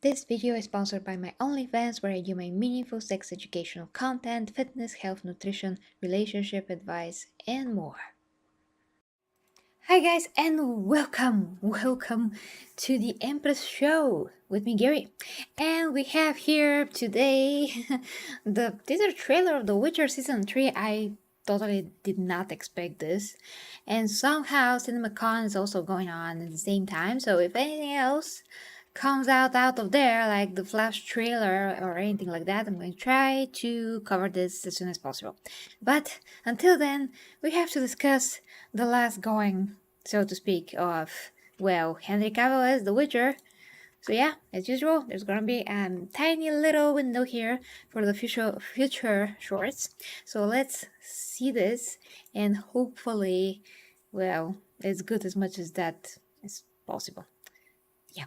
This video is sponsored by my OnlyFans, where I do my meaningful sex educational content, fitness, health, nutrition, relationship advice, and more. Hi guys, and welcome to the Empress Show with me, Gary. And we have here today the teaser trailer of The Witcher Season 3. I totally did not expect this. And somehow CinemaCon is also going on at the same time, so if anything else comes out of there, like the Flash trailer or anything like that, I'm going to try to cover this as soon as possible. But until then, we have to discuss the last going, so to speak, of, well, Henry Cavill as The Witcher. So yeah, as usual, there's gonna be a tiny little window here for the future shorts. So let's see this, and hopefully, well, it's good as much as that is possible. Yeah.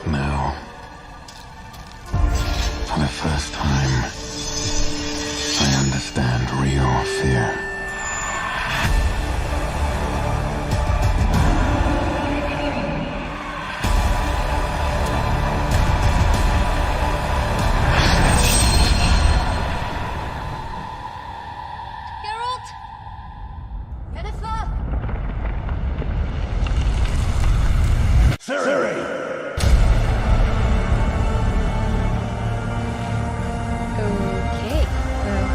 Now, for the first time, I understand real fear. Geralt! Jennifer! Siri! Okay, well,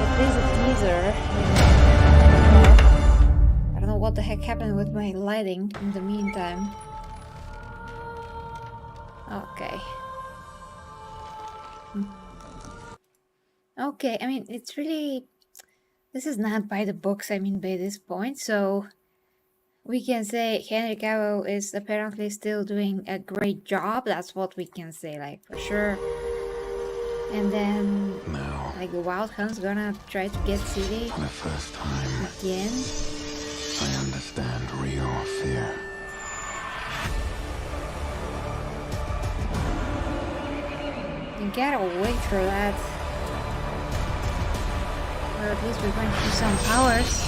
it is a teaser. I don't know what the heck happened with my lighting in the meantime. Okay. Okay, I mean, it's really... This is not by the books, I mean, by this point, so... We can say Henry Cavill is apparently still doing a great job. That's what we can say, like, for sure. And then, Now, like, the Wild Hunt's gonna try to get City for the first time, again. I understand real fear. You gotta wait for that. Or at least we're going to see some powers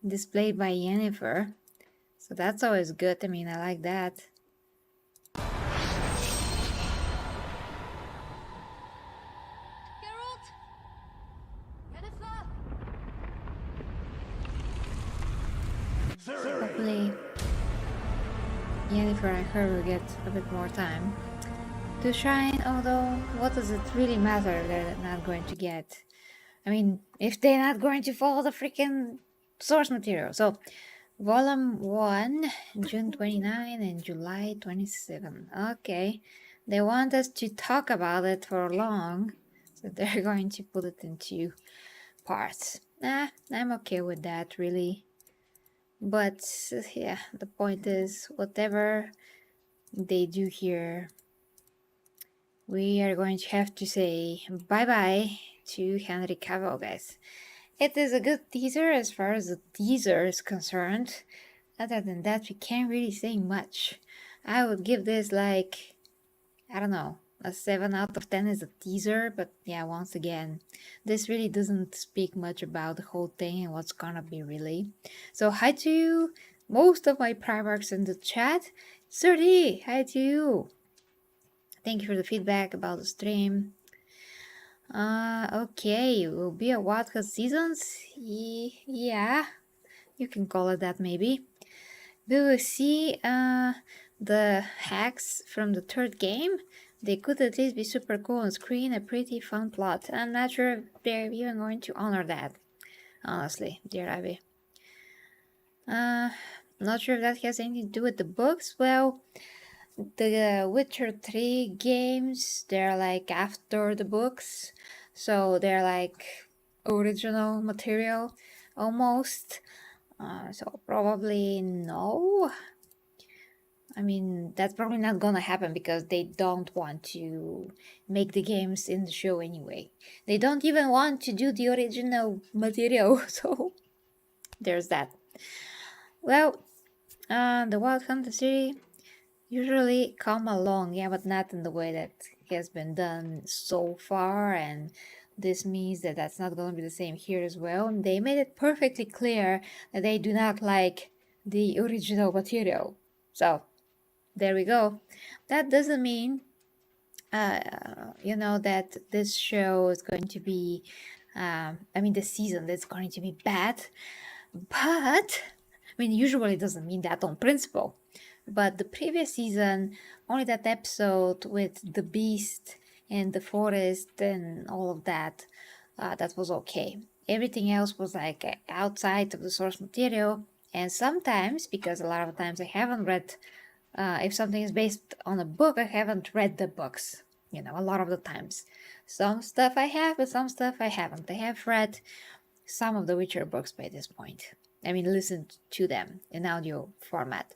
displayed by Yennefer. So that's always good. I mean, I like that. Geralt! Jennifer! Hopefully, Yennefer and her will get a bit more time to shine. Although, what does it really matter if they're not going to get? I mean, if they're not going to follow the freaking source material. So, Volume 1, June 29 and July 27. Okay. They want us to talk about it for long, so they're going to put it into parts. I'm okay with that, really. But, yeah, the point is, whatever they do here, we are going to have to say bye-bye to Henry Cavill, guys. It is a good teaser as far as the teaser is concerned. Other than that, we can't really say much. I would give this like, I don't know, a 7 out of 10 is a teaser, but yeah, once again, this really doesn't speak much about the whole thing and what's gonna be really. So hi to you, most of my Primarchs in the chat. Surdy, hi to you. Thank you for the feedback about the stream. Okay, will be a Wildcat Seasons? Yeah, you can call it that maybe. We will see the hacks from the third game. They could at least be super cool on screen, a pretty fun plot. I'm not sure if they're even going to honor that, honestly, dear Abby. Not sure if that has anything to do with the books. Well, the Witcher 3 games, they're like after the books, so they're like original material almost. So probably no. I mean, that's probably not gonna happen because they don't want to make the games in the show anyway. They don't even want to do the original material, so there's that. Well, the Wild Fantasy, usually come along, yeah, but not in the way that has been done so far, and this means that that's not going to be the same here as well. And they made it perfectly clear that they do not like the original material. So there we go. That doesn't mean that this show is going to be the season that's going to be bad, but usually it doesn't mean that on principle. But the previous season, only that episode with the beast and the forest and all of that, that was okay. Everything else was like outside of the source material. And sometimes, because a lot of times I haven't read, if something is based on a book, I haven't read the books, a lot of the times. Some stuff I have, but some stuff I haven't. I have read some of the Witcher books by this point. Listened to them in audio format.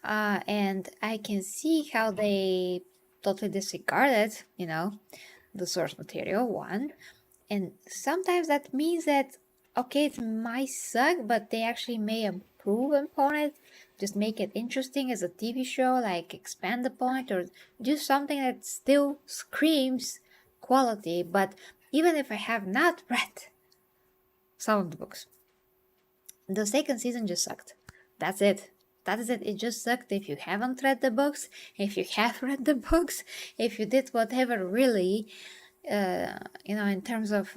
And I can see how they totally disregarded, the source material, one. And sometimes that means that, okay, it might suck, but they actually may improve upon it, just make it interesting as a TV show, like expand upon it, or do something that still screams quality. But even if I have not read some of the books, the second season just sucked. That's it. That is it. It just sucked if you haven't read the books, if you have read the books, if you did whatever really, in terms of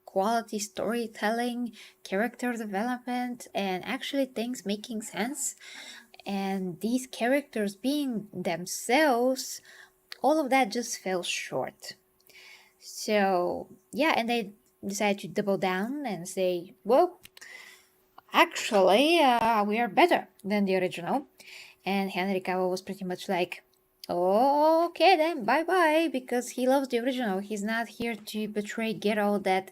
quality storytelling, character development, and actually things making sense, and these characters being themselves, all of that just fell short. So, yeah, and they decided to double down and say, well, actually, we are better than the original. And Henry Cavill was pretty much like, oh, okay then, bye-bye, because he loves the original. He's not here to betray Geralt that,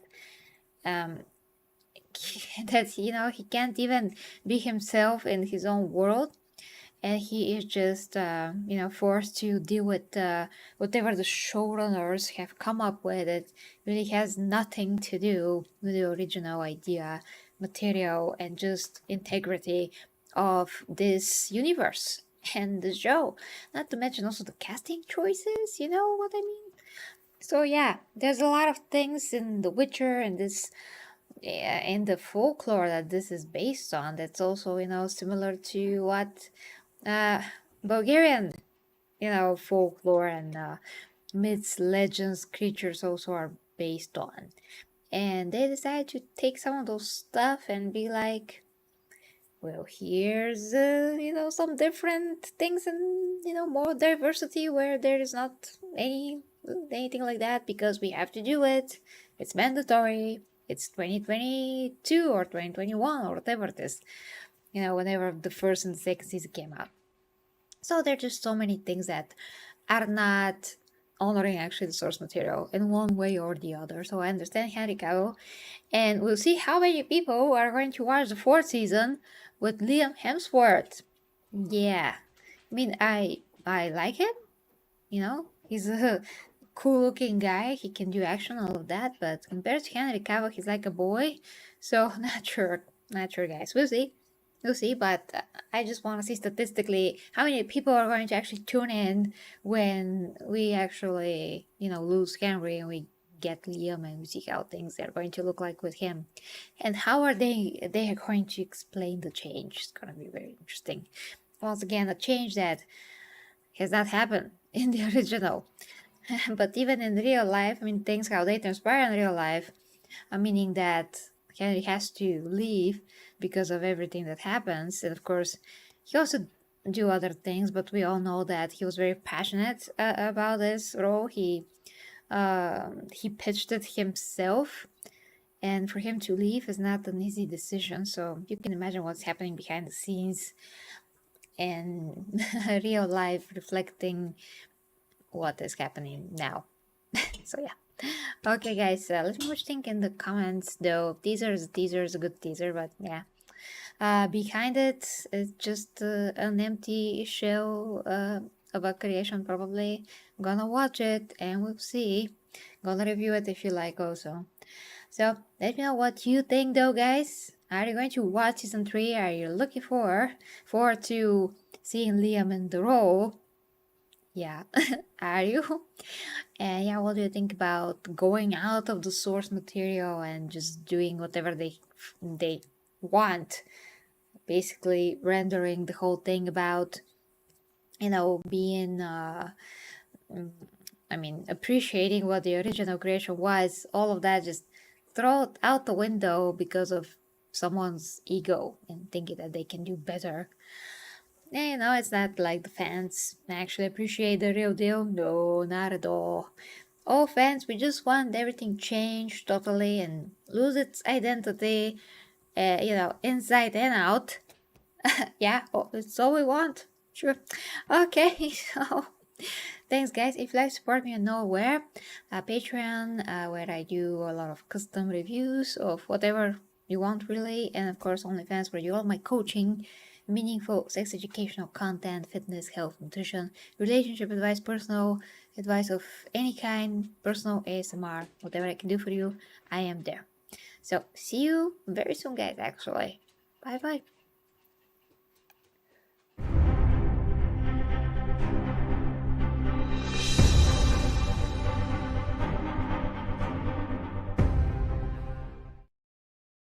he can't even be himself in his own world. And he is just, forced to deal with whatever the showrunners have come up with. It really has nothing to do with the original idea, material, and just integrity of this universe and the show. Not to mention also the casting choices, you know what I mean? So yeah, there's a lot of things in The Witcher and this in the folklore that this is based on that's also, similar to what Bulgarian, folklore and myths, legends, creatures also are based on. And they decided to take some of those stuff and be like, well, here's, some different things and, more diversity where there is not anything like that because we have to do it. It's mandatory. It's 2022 or 2021 or whatever it is, whenever the first and second season came out. So there are just so many things that are not honoring actually the source material in one way or the other. So I understand Henry Cavill, and we'll see how many people are going to watch the fourth season with Liam Hemsworth. Yeah, I like him. He's a cool-looking guy. He can do action, all of that. But compared to Henry Cavill, he's like a boy. So not sure, guys. We'll see. We'll see, but I just want to see statistically how many people are going to actually tune in when we actually, lose Henry and we get Liam and we see how things are going to look like with him. And how are they are going to explain the change. It's going to be very interesting. Once again, a change that has not happened in the original. But even in real life, things how they transpire in real life, meaning that Henry has to leave because of everything that happens. And of course, he also do other things, but we all know that he was very passionate about this role. He pitched it himself, and for him to leave is not an easy decision. So you can imagine what's happening behind the scenes and real life reflecting what is happening now. So yeah. Okay, guys, let me know what you think in the comments, though. Teaser is a good teaser, but yeah. Behind it is just an empty shell of a creation, probably. I'm gonna watch it and we'll see. Gonna review it if you like, also. So, let me know what you think, though, guys. Are you going to watch season 3? Are you looking forward to seeing Liam in the role. Yeah, are you? And yeah, what do you think about going out of the source material and just doing whatever they want? Basically, rendering the whole thing about being appreciating what the original creation was. All of that just throw it out the window because of someone's ego and thinking that they can do better. And it's not like the fans actually appreciate the real deal. No, not at all. All fans, we just want everything changed totally and lose its identity, inside and out. Yeah, it's all we want. Sure. Okay, so thanks, guys. If you like to support me on Nowhere, Patreon, where I do a lot of custom reviews of whatever you want, really, and of course, OnlyFans, where you all my coaching, meaningful sex educational content, fitness, health, nutrition, relationship advice, personal advice of any kind, personal ASMR, whatever I can do for you, I am there. So, see you very soon, guys, actually. Bye bye.